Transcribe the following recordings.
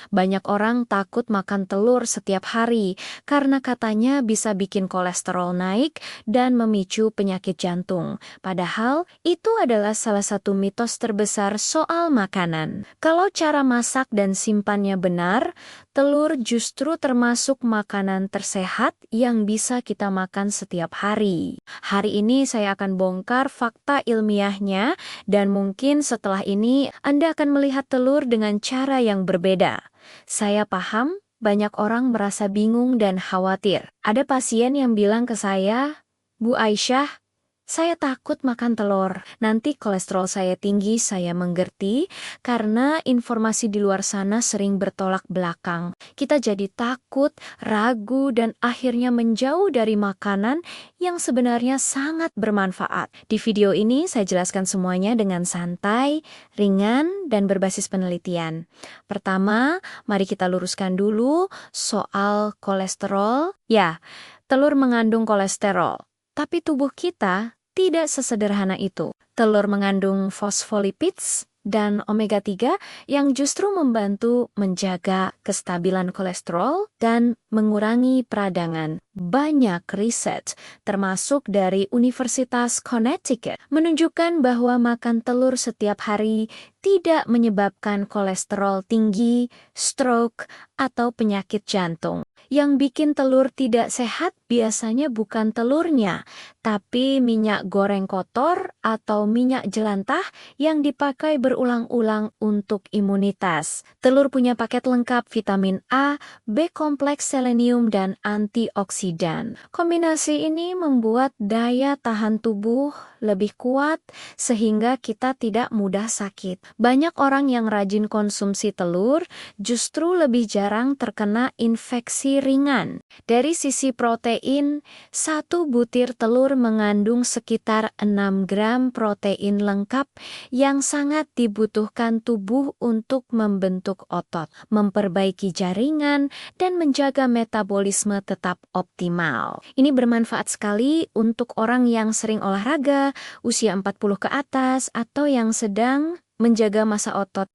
Banyak orang takut makan telur setiap hari karena katanya bisa bikin kolesterol naik dan memicu penyakit jantung. Padahal itu adalah salah satu mitos terbesar soal makanan. Kalau cara masak dan simpannya benar, telur justru termasuk makanan tersehat yang bisa kita makan setiap hari. Hari ini saya akan bongkar fakta ilmiahnya dan mungkin setelah ini Anda akan melihat telur dengan cara yang berbeda. Saya paham, banyak orang merasa bingung dan khawatir. Ada pasien yang bilang ke saya, "Bu Aisyah, saya takut makan telur. Nanti kolesterol saya tinggi." Saya mengerti karena informasi di luar sana sering bertolak belakang. Kita jadi takut, ragu, dan akhirnya menjauh dari makanan yang sebenarnya sangat bermanfaat. Di video ini saya jelaskan semuanya dengan santai, ringan, dan berbasis penelitian. Pertama, mari kita luruskan dulu soal kolesterol. Ya, telur mengandung kolesterol. Tapi tubuh kita tidak sesederhana itu. Telur mengandung fosfolipids dan omega-3 yang justru membantu menjaga kestabilan kolesterol dan mengurangi peradangan. Banyak riset, termasuk dari Universitas Connecticut, menunjukkan bahwa makan telur setiap hari tidak menyebabkan kolesterol tinggi, stroke, atau penyakit jantung. Yang bikin telur tidak sehat biasanya bukan telurnya, tapi minyak goreng kotor atau minyak jelantah yang dipakai berulang-ulang untuk imunitas. Telur punya paket lengkap vitamin A, B kompleks, selenium, dan antioksidan. Kombinasi ini membuat daya tahan tubuh lebih kuat sehingga kita tidak mudah sakit. Banyak orang yang rajin konsumsi telur justru lebih jarang terkena infeksi ringan. Dari sisi protein, satu butir telur mengandung sekitar 6 gram protein lengkap yang sangat dibutuhkan tubuh untuk membentuk otot, memperbaiki jaringan, dan menjaga metabolisme tetap optimal. Ini bermanfaat sekali untuk orang yang sering olahraga, usia 40 ke atas, atau yang sedang menjaga massa otot.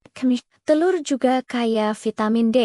Telur juga kaya vitamin D.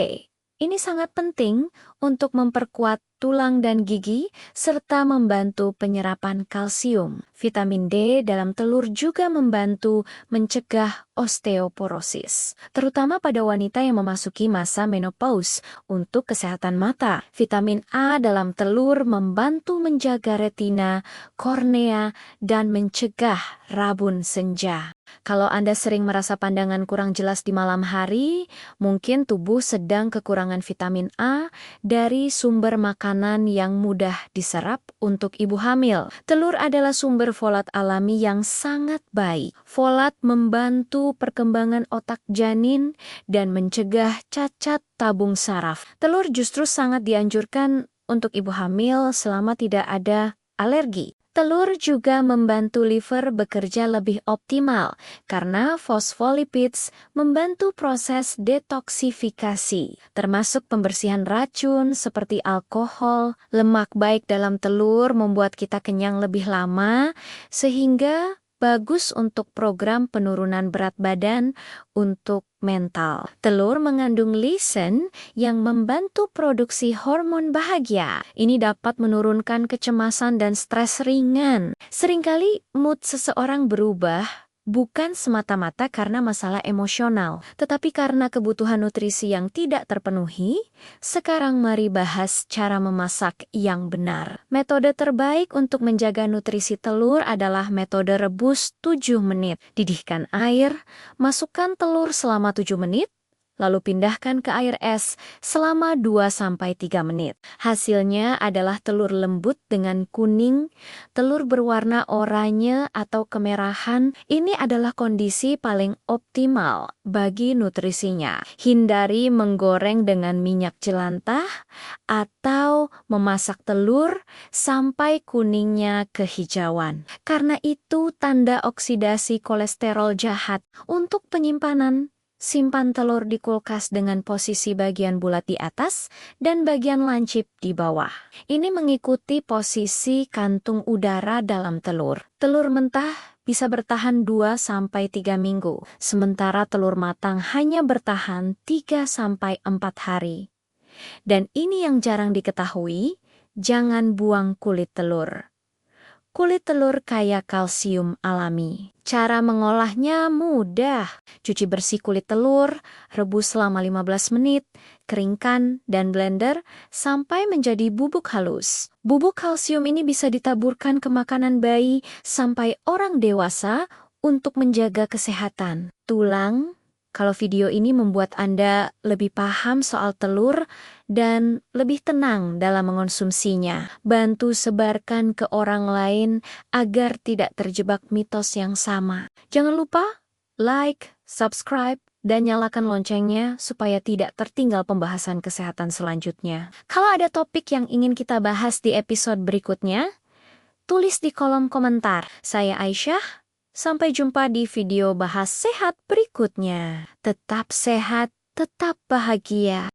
Ini sangat penting untuk memperkuat tulang dan gigi, serta membantu penyerapan kalsium. Vitamin D dalam telur juga membantu mencegah osteoporosis, terutama pada wanita yang memasuki masa menopause. Untuk kesehatan mata, vitamin A dalam telur membantu menjaga retina, kornea, dan mencegah rabun senja. Kalau Anda sering merasa pandangan kurang jelas di malam hari, mungkin tubuh sedang kekurangan vitamin A dari sumber makanan yang mudah diserap untuk ibu hamil. Telur adalah sumber folat alami yang sangat baik. Folat membantu perkembangan otak janin dan mencegah cacat tabung saraf. Telur justru sangat dianjurkan untuk ibu hamil selama tidak ada alergi. Telur juga membantu liver bekerja lebih optimal karena fosfolipids membantu proses detoksifikasi, termasuk pembersihan racun seperti alkohol. Lemak baik dalam telur membuat kita kenyang lebih lama, sehingga bagus untuk program penurunan berat badan untuk mental. Telur mengandung leucin yang membantu produksi hormon bahagia. Ini dapat menurunkan kecemasan dan stres ringan. Seringkali mood seseorang berubah bukan semata-mata karena masalah emosional, tetapi karena kebutuhan nutrisi yang tidak terpenuhi. Sekarang mari bahas cara memasak yang benar. Metode terbaik untuk menjaga nutrisi telur adalah metode rebus 7 menit. Didihkan air, masukkan telur selama 7 menit, lalu pindahkan ke air es selama 2-3 menit. Hasilnya adalah telur lembut dengan kuning, telur berwarna oranye atau kemerahan. Ini adalah kondisi paling optimal bagi nutrisinya. Hindari menggoreng dengan minyak jelantah atau memasak telur sampai kuningnya kehijauan, karena itu tanda oksidasi kolesterol jahat. Untuk penyimpanan, simpan telur di kulkas dengan posisi bagian bulat di atas dan bagian lancip di bawah. Ini mengikuti posisi kantung udara dalam telur. Telur mentah bisa bertahan 2-3 minggu, sementara telur matang hanya bertahan 3-4 hari. Dan ini yang jarang diketahui, jangan buang kulit telur. Kulit telur kaya kalsium alami. Cara mengolahnya mudah. Cuci bersih kulit telur, rebus selama 15 menit, keringkan dan blender sampai menjadi bubuk halus. Bubuk kalsium ini bisa ditaburkan ke makanan bayi sampai orang dewasa untuk menjaga kesehatan tulang. Kalau video ini membuat Anda lebih paham soal telur dan lebih tenang dalam mengonsumsinya, bantu sebarkan ke orang lain agar tidak terjebak mitos yang sama. Jangan lupa like, subscribe, dan nyalakan loncengnya supaya tidak tertinggal pembahasan kesehatan selanjutnya. Kalau ada topik yang ingin kita bahas di episode berikutnya, tulis di kolom komentar. Saya Aisyah. Sampai jumpa di video bahas sehat berikutnya. Tetap sehat, tetap bahagia.